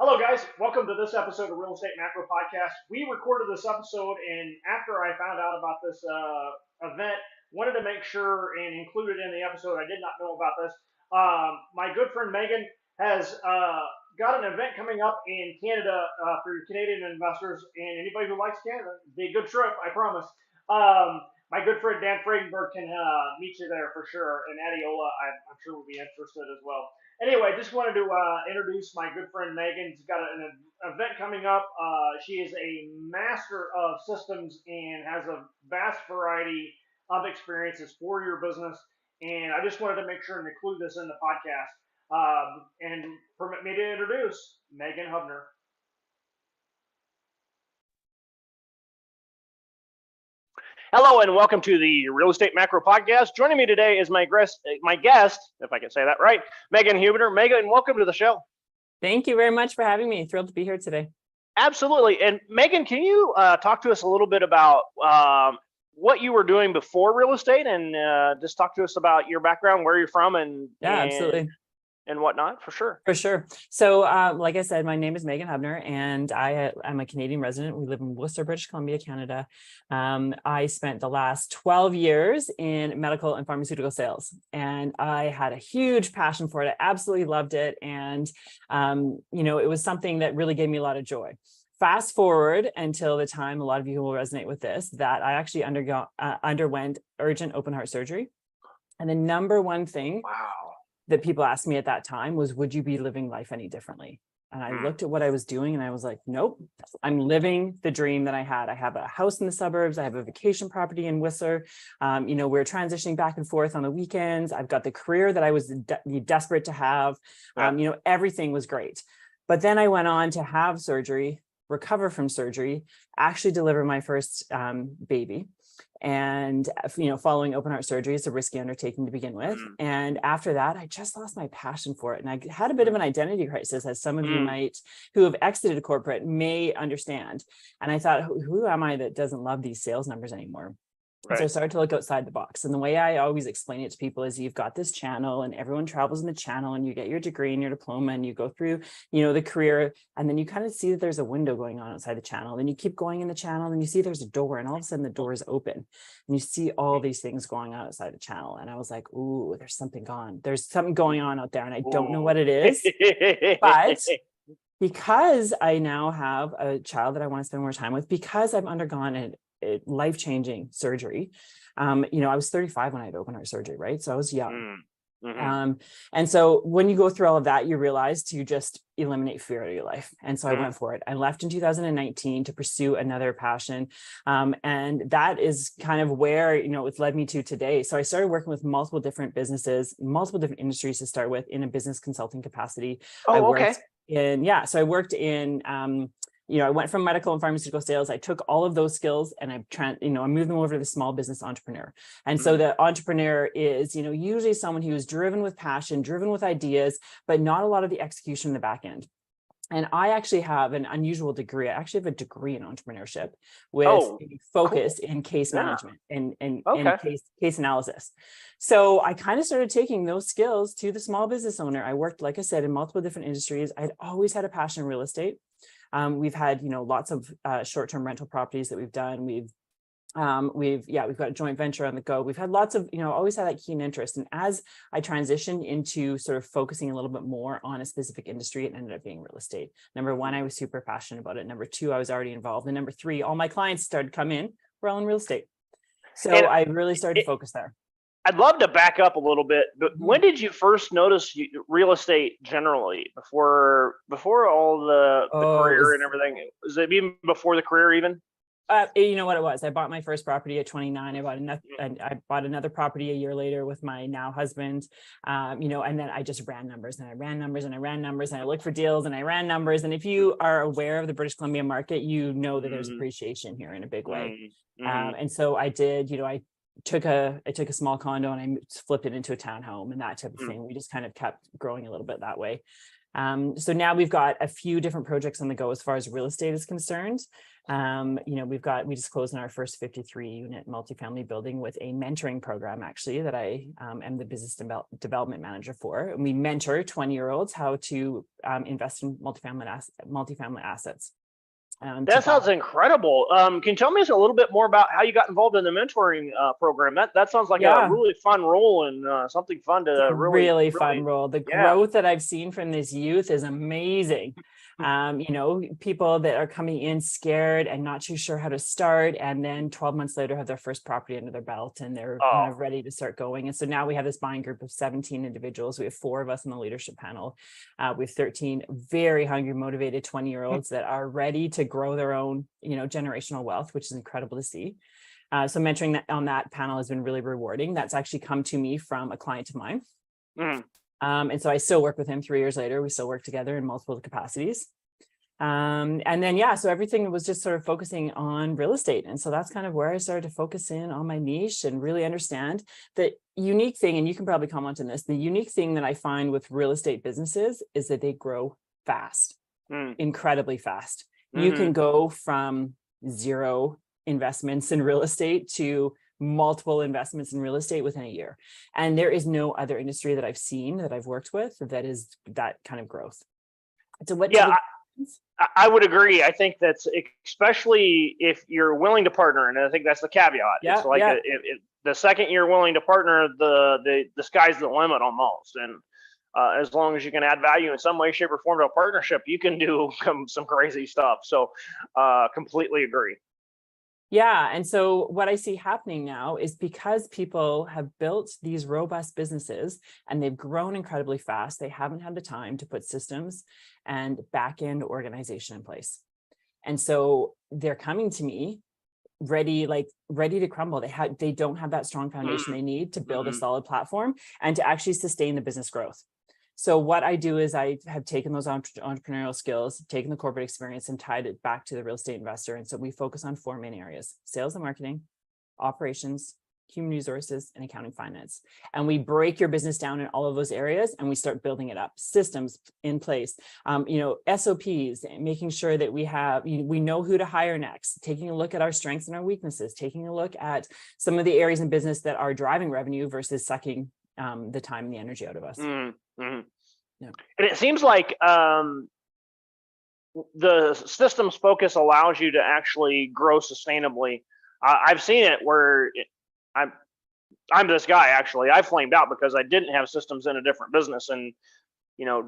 Hello, guys. Welcome to this episode of Real Estate Macro Podcast. We recorded this episode, and after I found out about this event, wanted to make sure and include it in the episode. I did not know about this. My good friend Megan has got an event coming up in Canada for your Canadian investors and anybody who likes Canada. It'll be a good trip, I promise. My good friend Dan Fragenberg can meet you there for sure, and Adiola, I'm sure will be interested as well. Anyway, just wanted to introduce my good friend Megan. She's got an event coming up. She is a master of systems and has a vast variety of experiences for your business. And I just wanted to make sure and include this in the podcast. And permit me to introduce Meghan Hubner. Hello and welcome to the Real Estate Macro Podcast. Joining me today is my guest, if I can say that right, Meghan Hubner. Meghan, welcome to the show. Thank you very much for having me. Thrilled to be here today. Absolutely. And Meghan, can you talk to us a little bit about what you were doing before real estate, and just talk to us about your background, where you're from, Absolutely. And whatnot, for sure. For sure. So like I said, my name is Meghan Hubner, and I'm a Canadian resident. We live in Worcester, British Columbia, Canada. I spent the last 12 years in medical and pharmaceutical sales, and I had a huge passion for it. I absolutely loved it. And, it was something that really gave me a lot of joy. Fast forward until the time, a lot of you will resonate with this, that I actually underwent urgent open heart surgery. And the number one thing that people asked me at that time was, would you be living life any differently? And I looked at what I was doing and I was like, nope, I'm living the dream that I had. I have a house in the suburbs. I have a vacation property in Whistler. We're transitioning back and forth on the weekends. I've got the career that I was desperate to have. Everything was great. But then I went on to have surgery, recover from surgery, actually deliver my first baby. And, following open heart surgery, it's a risky undertaking to begin with. And after that, I just lost my passion for it. And I had a bit of an identity crisis, as some of you might, who have exited corporate, may understand. And I thought, who am I that doesn't love these sales numbers anymore? Right. So I started to look outside the box. And the way I always explain it to people is, you've got this channel and everyone travels in the channel, and you get your degree and your diploma and you go through, the career. And then you kind of see that there's a window going on outside the channel. Then you keep going in the channel and you see there's a door, and all of a sudden the door is open and you see all these things going on outside the channel. And I was like, ooh, there's something going on out there. And I don't know what it is, but because I now have a child that I want to spend more time with, because I've undergone a life-changing surgery. I was 35 when I had open heart surgery, right? So I was young. And so when you go through all of that, you realize to just eliminate fear out of your life. And so I went for it. I left in 2019 to pursue another passion. And that is kind of where, it's led me to today. So I started working with multiple different businesses, multiple different industries to start with, in a business consulting capacity. So I worked in, I went from medical and pharmaceutical sales. I took all of those skills and I moved them over to the small business entrepreneur. And so the entrepreneur is, usually someone who is driven with passion, driven with ideas, but not a lot of the execution in the back end. And I actually have an unusual degree. I actually have a degree in entrepreneurship with a focus in case management and case analysis. So I kind of started taking those skills to the small business owner. I worked, like I said, in multiple different industries. I'd always had a passion in real estate. We've had, lots of short-term rental properties that we've done. We've got a joint venture on the go. We've had lots of, always had that keen interest. And as I transitioned into sort of focusing a little bit more on a specific industry, it ended up being real estate. Number one, I was super passionate about it. Number two, I was already involved. And number three, all my clients started to come in. We're all in real estate. So I really started to focus there. I'd love to back up a little bit, but when did you first notice real estate generally? Before all the career and everything? Was it even before the career even? You know what it was? I bought my first property at 29. I bought another property a year later with my now husband. And then I just ran numbers and I ran numbers and I ran numbers and I looked for deals and I ran numbers. And if you are aware of the British Columbia market, you know that there's appreciation here in a big way. And so I did, I took a small condo and I flipped it into a townhome and that type of thing. We just kind of kept growing a little bit that way. So now we've got a few different projects on the go as far as real estate is concerned. We just closed on our first 53 unit multifamily building with a mentoring program, actually, that I am the business development manager for. And we mentor 20-year-olds how to invest in multifamily assets. That sounds incredible. Can you tell me a little bit more about how you got involved in the mentoring program? That sounds like a really fun role and something fun to really fun role. The growth that I've seen from this youth is amazing. People that are coming in scared and not too sure how to start, and then 12 months later have their first property under their belt and they're kind of ready to start going. And so now we have this buying group of 17 individuals. We have 4 of us in the leadership panel. We have 13 very hungry, motivated 20-year-olds that are ready to grow their own, generational wealth, which is incredible to see. So mentoring on that panel has been really rewarding. That's actually come to me from a client of mine. And so I still work with him 3 years later. We still work together in multiple capacities. So everything was just sort of focusing on real estate. And so that's kind of where I started to focus in on my niche and really understand the unique thing. And you can probably comment on this. The unique thing that I find with real estate businesses is that they grow fast, incredibly fast. You can go from 0 investments in real estate to multiple investments in real estate within a year. And there is no other industry that I've seen, that I've worked with, that is that kind of growth. So I would agree. I think that's, especially if you're willing to partner, and I think that's the caveat. It's like if the second you're willing to partner, the sky's the limit almost. And as long as you can add value in some way, shape, or form to a partnership, you can do some crazy stuff. So completely agree. Yeah. And so what I see happening now is because people have built these robust businesses and they've grown incredibly fast, they haven't had the time to put systems and back-end organization in place. And so they're coming to me ready to crumble. They don't have that strong foundation they need to build a solid platform and to actually sustain the business growth. So what I do is I have taken those entrepreneurial skills, taken the corporate experience and tied it back to the real estate investor. And so we focus on 4 main areas: sales and marketing, operations, human resources, and accounting finance. And we break your business down in all of those areas and we start building it up, systems in place, SOPs, making sure that we know who to hire next, taking a look at our strengths and our weaknesses, taking a look at some of the areas in business that are driving revenue versus sucking the time and the energy out of us. Yeah. And it seems like the systems focus allows you to actually grow sustainably. I've seen it where I'm this guy, actually. I flamed out because I didn't have systems in a different business and,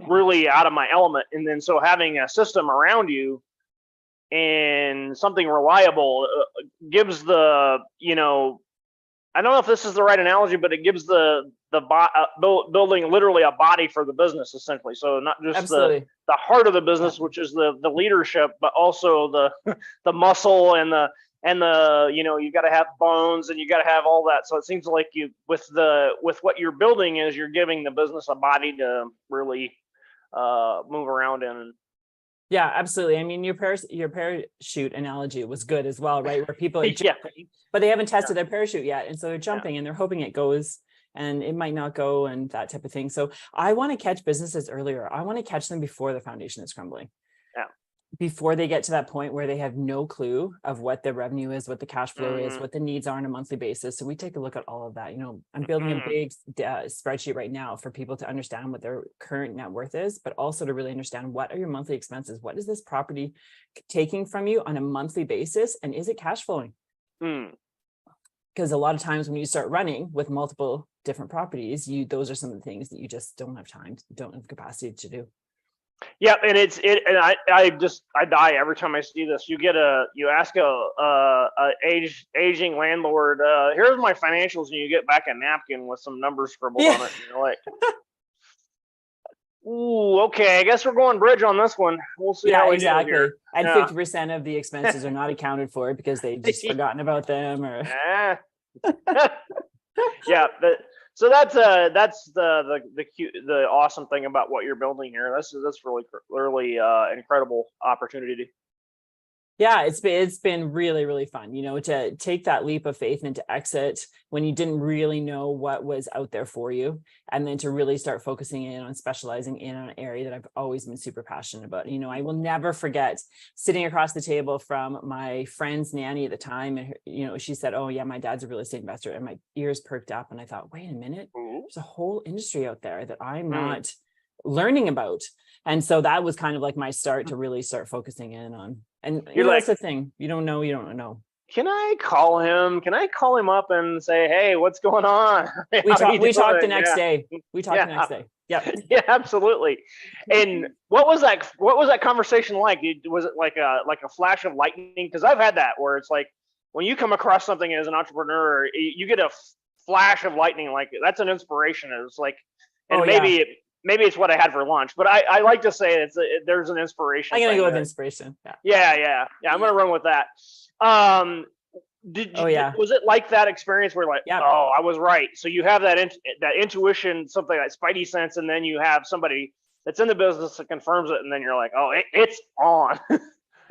really out of my element. And then so having a system around you and something reliable gives the, I don't know if this is the right analogy, but it gives the building literally a body for the business, essentially. So not just the heart of the business, which is the leadership, but also the muscle and the you got to have bones and you got to have all that. So it seems like with what you're building is you're giving the business a body to really move around in. Yeah, absolutely. I mean, your parachute analogy was good as well, right? Where people are jumping, but they haven't tested their parachute yet. And so they're jumping and they're hoping it goes and it might not go and that type of thing. So I want to catch businesses earlier. I want to catch them before the foundation is crumbling. Yeah. Before they get to that point where they have no clue of what the revenue is, what the cash flow is, what the needs are on a monthly basis. So we take a look at all of that. I'm building a big spreadsheet right now for people to understand what their current net worth is, but also to really understand what are your monthly expenses? What is this property taking from you on a monthly basis? And is it cash flowing? Because a lot of times when you start running with multiple different properties, those are some of the things that you just don't have time, don't have capacity to do. Yeah, and I die every time I see this. You ask a aging landlord, here's my financials, and you get back a napkin with some numbers scribbled on it, and you're like, ooh, okay, I guess we're going bridge on this one. We'll see how we do here. And 50% of the expenses are not accounted for because they've just forgotten about them or So that's the awesome thing about what you're building here. That's really incredible opportunity. Yeah, it's been really, really fun, to take that leap of faith and to exit when you didn't really know what was out there for you, and then to really start focusing in on specializing in an area that I've always been super passionate about. I will never forget sitting across the table from my friend's nanny at the time, and she said, "Oh yeah, my dad's a real estate investor," and my ears perked up, and I thought, "Wait a minute, Ooh. there's a whole industry out there that I'm Mm. not learning about." And so that was kind of like my start to really start focusing in on. And You're like, that's the thing. You don't know, you don't know. can I call him? Can I call him up and say, hey, what's going on? We How you talked the doing? next Yeah. day. We talked the next day. Yeah. Yeah, absolutely. And what was that conversation like? Was it like a flash of lightning? Because I've had that where it's like when you come across something as an entrepreneur, you get a flash of lightning. Like that's an inspiration. It's like, and Oh, yeah. maybe it's what I had for lunch, but I like to say there's an inspiration. I'm gonna thing go with there. inspiration. Yeah. I'm gonna run with that. Oh, yeah. Was it like that experience where like, Yeah. oh, I was right? So you have that intuition, something like spidey sense, and then you have somebody that's in the business that confirms it, and then you're like, oh, it's on.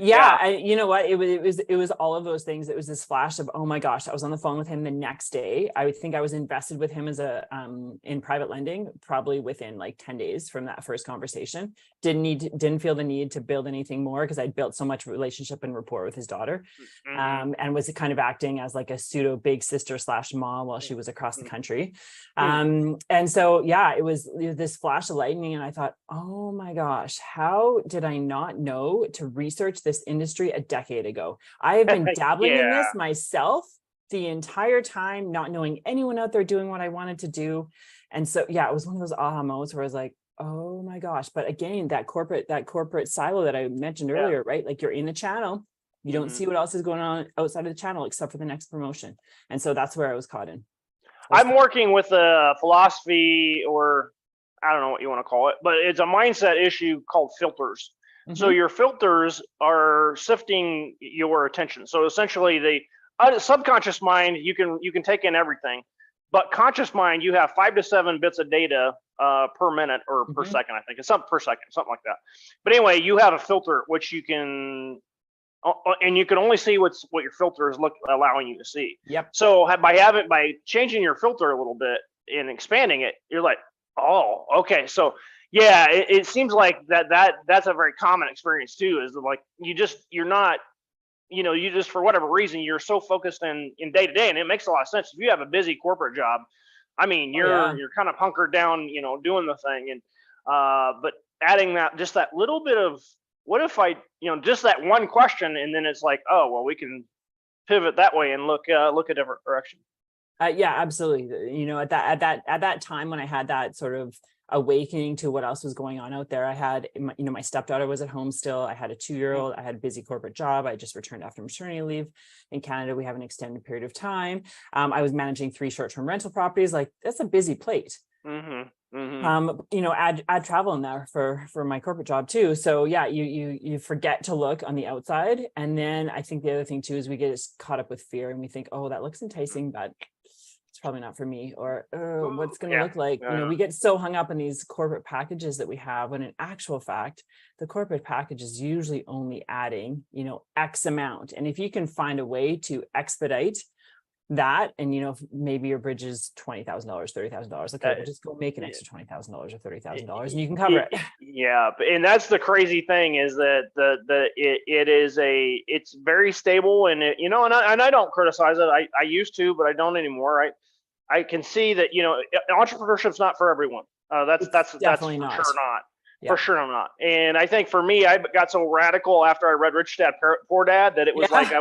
Yeah, and you know what? It was all of those things. It was this flash of, oh my gosh, I was on the phone with him the next day. I think I was invested with him as in private lending, probably within like 10 days from that first conversation. Didn't feel the need to build anything more because I'd built so much relationship and rapport with his daughter, and was kind of acting as like a pseudo big sister / mom while she was across the country. And so, yeah, it was this flash of lightning, and I thought, oh my gosh, how did I not know to research this industry a decade ago? I have been dabbling in this myself the entire time, not knowing anyone out there doing what I wanted to do. And so, yeah, it was one of those aha moments where I was like, oh my gosh. But again, that corporate silo that I mentioned earlier, right? Like you're in the channel, you don't see what else is going on outside of the channel except for the next promotion. And so that's where I was caught in. I'm working with a philosophy, or I don't know what you want to call it, but it's a mindset issue called filters. So your filters are sifting your attention. So essentially, the subconscious mind, you can take in everything, but conscious mind, you have 5 to 7 bits of data per minute or per second. I think it's something per second, something like that. But anyway, you have a filter which you can, and you can only see what your filter is allowing you to see. Yep. So by changing your filter a little bit and expanding it, you're like, oh, okay, so. Yeah, it seems like that's a very common experience too. Is like you're not, you just for whatever reason you're so focused in day to day, and it makes a lot of sense. If you have a busy corporate job, I mean you're kind of hunkered down, doing the thing, and but adding that little bit of what if I, just that one question, and then it's like, oh well, we can pivot that way and look a different direction. Yeah, absolutely. At that time when I had that sort of awakening to what else was going on out there, I had my stepdaughter was at home still. I had a 2-year-old. I had a busy corporate job. I just returned after maternity leave. In Canada, we have an extended period of time. I was managing 3 short-term rental properties. Like that's a busy plate. Add travel in there for my corporate job too. So yeah, you forget to look on the outside. And then I think the other thing too is we get caught up with fear, and we think, oh, that looks enticing, but it's probably not for me, or what's going to look like. We get so hung up in these corporate packages that we have, when in actual fact, the corporate package is usually only adding, X amount. And if you can find a way to expedite that, and maybe your bridge is $20,000, $30,000. Okay, well, just go make an extra $20,000 or $30,000, and you can cover it. Yeah, and that's the crazy thing is that it's very stable, and and I don't criticize it. I used to, but I don't anymore. I can see that entrepreneurship's not for everyone. That's definitely for not. sure not. Yeah. For sure I'm not. And I think for me, I got so radical after I read Rich Dad Poor Dad that it was like I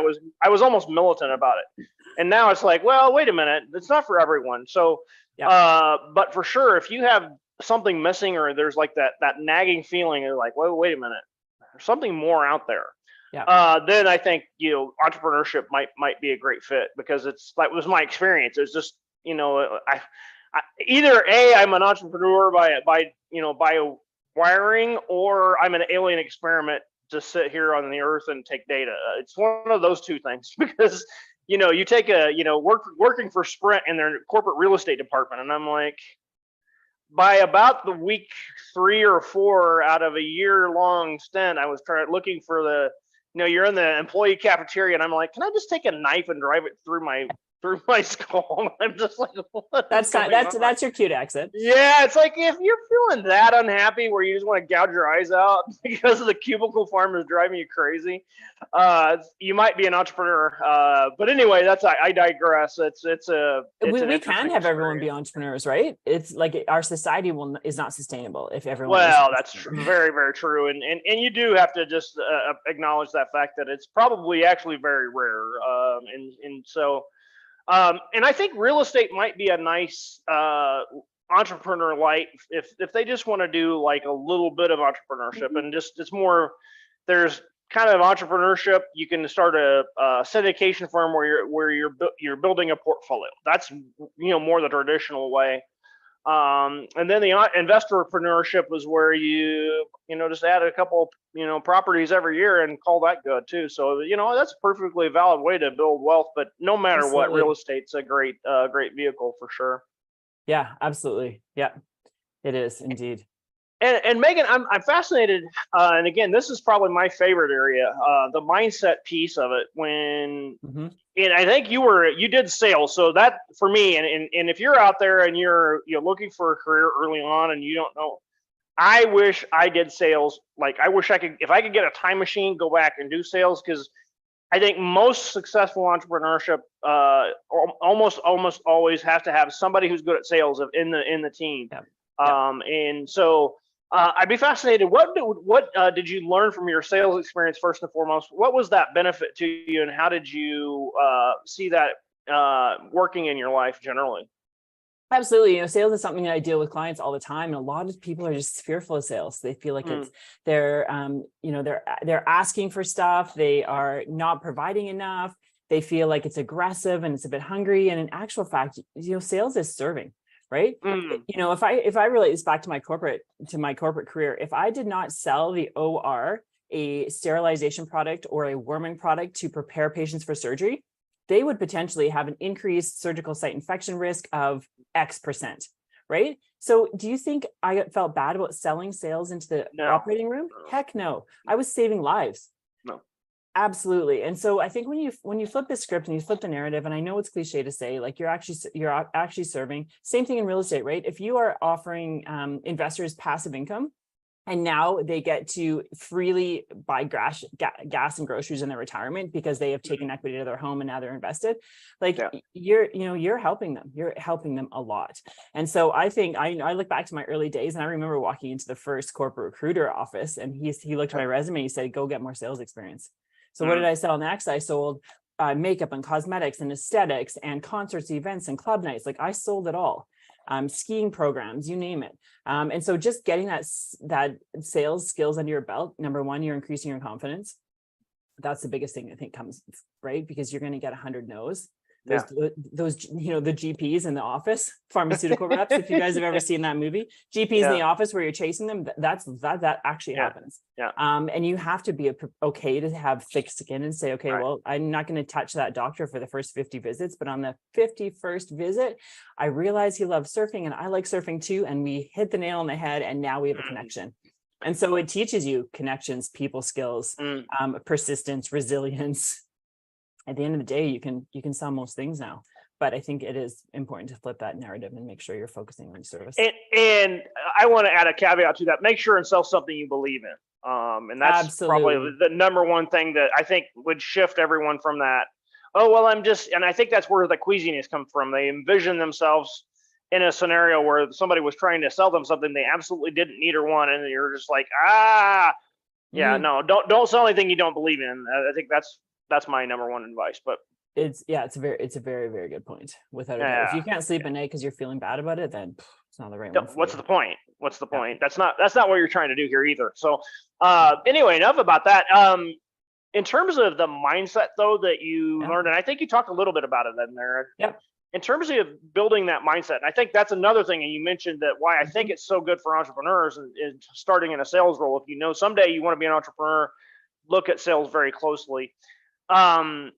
was almost militant about it. And now it's like, well, wait a minute, it's not for everyone. So, but for sure, if you have something missing, or there's like that nagging feeling, you're like, well, wait a minute, there's something more out there. Yeah. Then I think entrepreneurship might be a great fit, because it's like, it was my experience. It's just I either I'm an entrepreneur by wiring, or I'm an alien experiment to sit here on the earth and take data. It's one of those two things, because you take working for Sprint in their corporate real estate department, and I'm like, by about the week 3 or 4 out of a year-long stint, I was looking for you're in the employee cafeteria, and I'm like, can I just take a knife and drive it through my skull? I'm just like, what is going on? That's your cute exit. Yeah, it's like if you're feeling that unhappy where you just want to gouge your eyes out because of the cubicle farm is driving you crazy, you might be an entrepreneur. But anyway, I digress. We can have everyone be entrepreneurs, right? It's like our society is not sustainable if everyone. Well, that's very, very true, and you do have to just acknowledge that fact that it's probably actually very rare, and so. And I think real estate might be a nice entrepreneur light if they just want to do like a little bit of entrepreneurship and just it's more. There's kind of entrepreneurship. You can start a syndication firm where you're building a portfolio. That's more the traditional way. And then the investorpreneurship was where you just add a couple properties every year and call that good too. So that's a perfectly valid way to build wealth. But no matter what, real estate's a great vehicle for sure. Yeah, absolutely. Yeah, it is indeed. And Meghan, I'm fascinated, and again, this is probably my favorite area, the mindset piece of it. And I think you did sales, so that for me, and if you're out there and you're looking for a career early on and you don't know, I wish I did sales. Like I wish if I could get a time machine, go back and do sales, because I think most successful entrepreneurship almost always has to have somebody who's good at sales in the team. Yeah. And so. I'd be fascinated. What did you learn from your sales experience first and foremost? What was that benefit to you, and how did you see that working in your life generally? Absolutely. Sales is something that I deal with clients all the time, and a lot of people are just fearful of sales. They feel like they're asking for stuff. They are not providing enough. They feel like it's aggressive and it's a bit hungry. And in actual fact, sales is serving. Right. If I relate this back to my corporate career, if I did not sell the OR, a sterilization product or a warming product to prepare patients for surgery, they would potentially have an increased surgical site infection risk of X%. Right. So do you think I felt bad about selling sales into the operating room? Heck no. I was saving lives. No. Absolutely. And so I think when you flip the script and you flip the narrative, and I know it's cliche to say, like you're actually serving. Same thing in real estate, right? If you are offering investors passive income, and now they get to freely buy gas and groceries in their retirement because they have taken equity to their home and now they're invested, you're helping them. You're helping them a lot. And so I think I look back to my early days, and I remember walking into the first corporate recruiter office, and he looked at my resume. He said, "Go get more sales experience." So what did I sell next? I sold makeup and cosmetics and aesthetics and concerts, events and club nights. Like I sold it all. Skiing programs, you name it. And so just getting that sales skills under your belt, number one, you're increasing your confidence. That's the biggest thing I think comes, right? Because you're going to get 100 no's. Those the GPs in the office, pharmaceutical reps, if you guys have ever seen that movie, GPs in the office where you're chasing them, that actually happens. And you have to be okay to have thick skin and say, okay, well, I'm not going to touch that doctor for the first 50 visits, but on the 51st visit, I realized he loves surfing and I like surfing too, and we hit the nail on the head, and now we have a connection. And so it teaches you connections, people skills, persistence, resilience. At the end of the day, you can sell most things now, but I think it is important to flip that narrative and make sure you're focusing on service. And I want to add a caveat to that: make sure and sell something you believe in. And that's probably the number one thing that I think would shift everyone from that. Oh, well, and I think that's where the queasiness comes from. They envision themselves in a scenario where somebody was trying to sell them something they absolutely didn't need or want, and you're just like, no, don't sell anything you don't believe in. I think that's my number one advice. But it's a very, very good point. Without a doubt. If you can't sleep at night because you're feeling bad about it, then it's not the right one. What's the point? What's the point? That's not what you're trying to do here either. So anyway, enough about that. In terms of the mindset though that you learned, and I think you talked a little bit about it in there. Yep. In terms of building that mindset, and I think that's another thing, and you mentioned that why I think it's so good for entrepreneurs is starting in a sales role. If you know someday you want to be an entrepreneur, look at sales very closely. The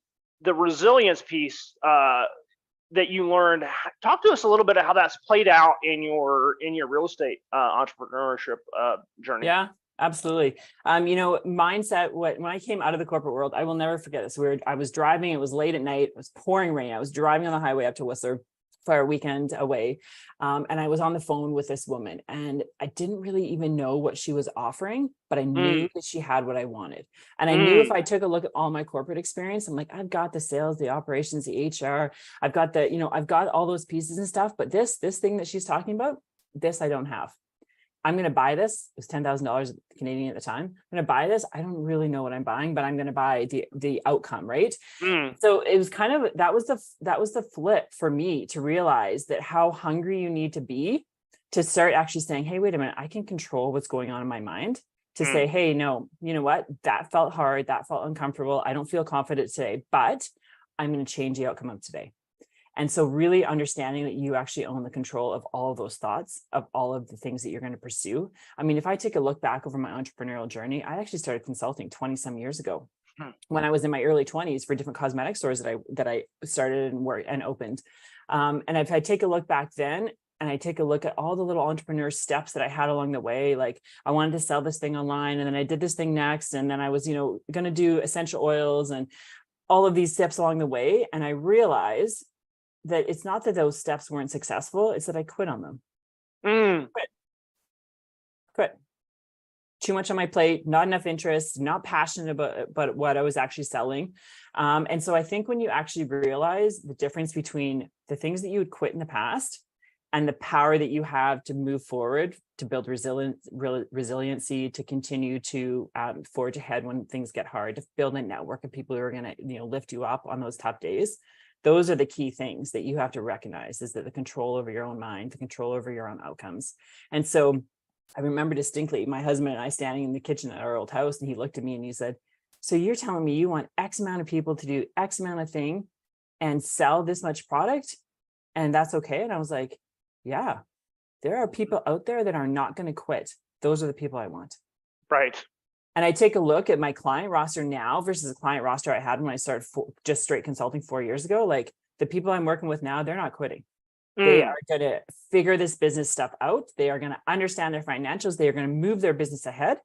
resilience piece that you learned, talk to us a little bit of how that's played out in your real estate entrepreneurship journey. Yeah, Absolutely. Mindset, when I came out of the corporate world, I will never forget this. I was driving, it was late at night, it was pouring rain. I was driving on the highway up to Whistler for a weekend away. And I was on the phone with this woman, and I didn't really even know what she was offering, but I knew that she had what I wanted. And I knew if I took a look at all my corporate experience, I'm like, I've got the sales, the operations, the HR, I've got I've got all those pieces and stuff, but this thing that she's talking about, this I don't have. I'm going to buy this. It was $10,000 Canadian at the time. I'm going to buy this. I don't really know what I'm buying, but I'm going to buy the outcome, right? So it was kind of, that was the flip for me to realize that how hungry you need to be to start actually saying, hey, wait a minute, I can control what's going on in my mind, to say, hey, no, you know what? That felt hard. That felt uncomfortable. I don't feel confident today, but I'm going to change the outcome of today. And so really understanding that you actually own the control of all of those thoughts, of all of the things that you're going to pursue. I mean, if I take a look back over my entrepreneurial journey, I actually started consulting 20 some years ago when I was in my early 20s for different cosmetic stores that I started and worked and opened. And if I take a look back then, and I take a look at all the little entrepreneur steps that I had along the way, like I wanted to sell this thing online, and then I did this thing next, and then I was, going to do essential oils and all of these steps along the way. And I realized that it's not that those steps weren't successful, it's that I quit on them. Quit. Too much on my plate, not enough interest, not passionate about what I was actually selling. And so I think when you actually realize the difference between the things that you would quit in the past and the power that you have to move forward, to build resiliency, to continue to forge ahead when things get hard, to build a network of people who are going to lift you up on those tough days. Those are the key things that you have to recognize, is that the control over your own mind, the control over your own outcomes. And so I remember distinctly my husband and I standing in the kitchen at our old house, and he looked at me and he said, so you're telling me you want X amount of people to do X amount of thing and sell this much product, and that's okay? And I was like, yeah, there are people out there that are not going to quit. Those are the people I want. Right. And I take a look at my client roster now versus the client roster I had when I started just straight consulting 4 years ago. Like the people I'm working with now, they're not quitting. They are going to figure this business stuff out. They are going to understand their financials. They are going to move their business ahead,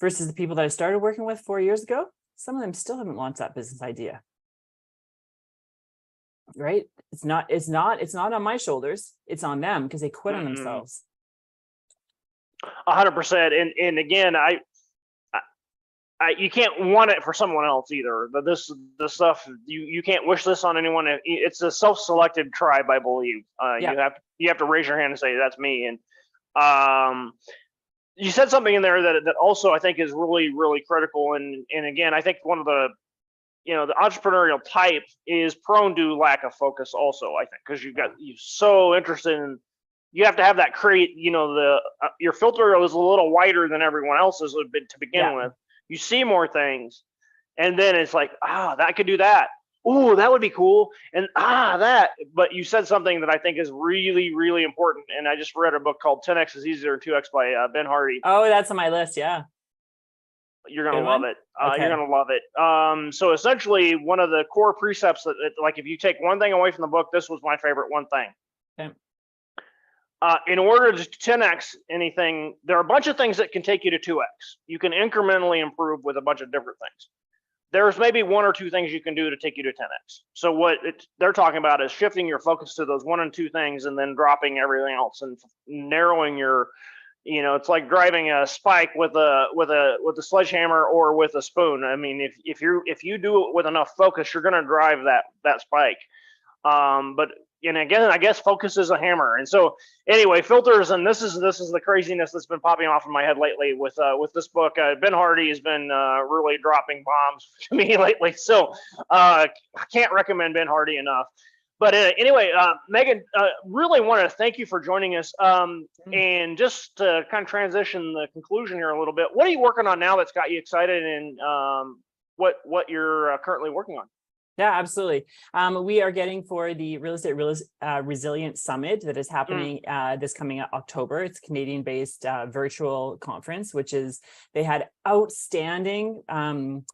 versus the people that I started working with 4 years ago. Some of them still haven't launched that business idea. Right? It's not on my shoulders. It's on them because they quit on themselves. 100%. And again, you can't want it for someone else either. This stuff, you can't wish this on anyone. It's a self-selected tribe, I believe. You have to raise your hand and say, that's me. And you said something in there that also I think is really, really critical. And again, I think one of the entrepreneurial type is prone to lack of focus also, I think, because you're so interested in, you have to have that your filter is a little wider than everyone else's to begin with. You see more things, and then it's like, that could do that. Oh, that would be cool. And that. But you said something that I think is really, really important. And I just read a book called 10X is Easier Than 2X by Ben Hardy. Oh, that's on my list. Yeah. You're going to love it. Okay. You're going to love it. So essentially, one of the core precepts that, like, if you take one thing away from the book, this was my favorite one thing. Okay. In order to 10X anything, there are a bunch of things that can take you to 2X. You can incrementally improve with a bunch of different things. There's maybe one or two things you can do to take you to 10X. So what they're talking about is shifting your focus to those one and two things, and then dropping everything else and narrowing your, it's like driving a spike with a sledgehammer or with a spoon. I mean, if you do it with enough focus, you're going to drive that spike. And again, I guess focus is a hammer. And so anyway, filters, and this is the craziness that's been popping off in my head lately with this book. Ben Hardy has been really dropping bombs to me lately. So I can't recommend Ben Hardy enough. But anyway, Meghan, really want to thank you for joining us. And just to kind of transition the conclusion here a little bit, what are you working on now that's got you excited, and what you're currently working on? Yeah, absolutely. We are getting for the Real Estate Resilience Summit that is happening this coming October. It's a Canadian-based virtual conference, they had outstanding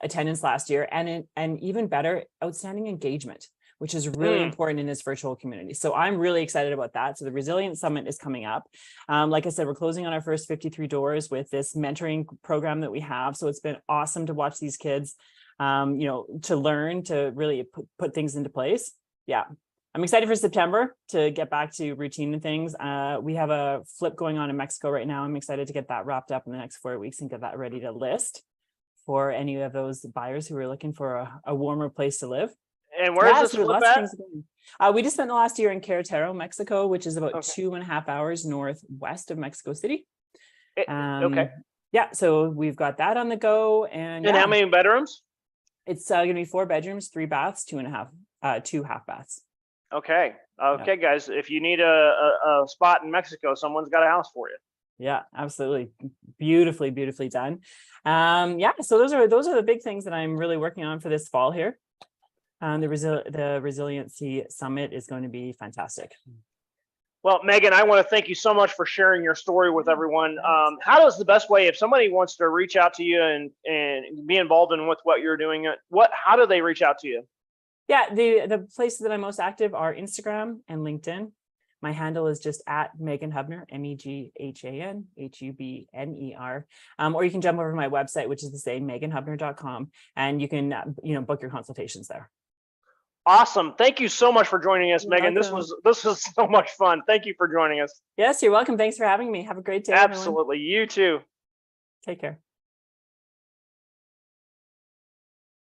attendance last year, and even better, outstanding engagement. which is really important in this virtual community. So I'm really excited about that. So the Resilience Summit is coming up. Like I said, we're closing on our first 53 doors with this mentoring program that we have. So it's been awesome to watch these kids, to learn, to really put things into place. Yeah. I'm excited for September to get back to routine and things. We have a flip going on in Mexico right now. I'm excited to get that wrapped up in the next 4 weeks and get that ready to list for any of those buyers who are looking for a warmer place to live. And where's this flip at? We just spent the last year in Querétaro, Mexico, which is about 2.5 hours northwest of Mexico City. Okay. Yeah, so we've got that on the go. And how many bedrooms? It's going to be 4 bedrooms, 3 baths, 2 half baths. Okay. Okay, guys, if you need a spot in Mexico, someone's got a house for you. Yeah, absolutely. Beautifully, beautifully done. So those are the big things that I'm really working on for this fall here. The Resiliency Summit is going to be fantastic. Well, Meghan, I want to thank you so much for sharing your story with everyone. How does the best way, if somebody wants to reach out to you and be involved in with what you're doing, how do they reach out to you? Yeah, the places that I'm most active are Instagram and LinkedIn. My handle is just at Meghan Hubner, MEGHAN HUBNER. Or you can jump over to my website, which is the same, meghanhubner.com, and you can book your consultations there. Awesome. Thank you so much for joining us, Meghan. Welcome. This was so much fun. Thank you for joining us. Yes, you're welcome. Thanks for having me. Have a great day. Absolutely. Everyone. You too. Take care.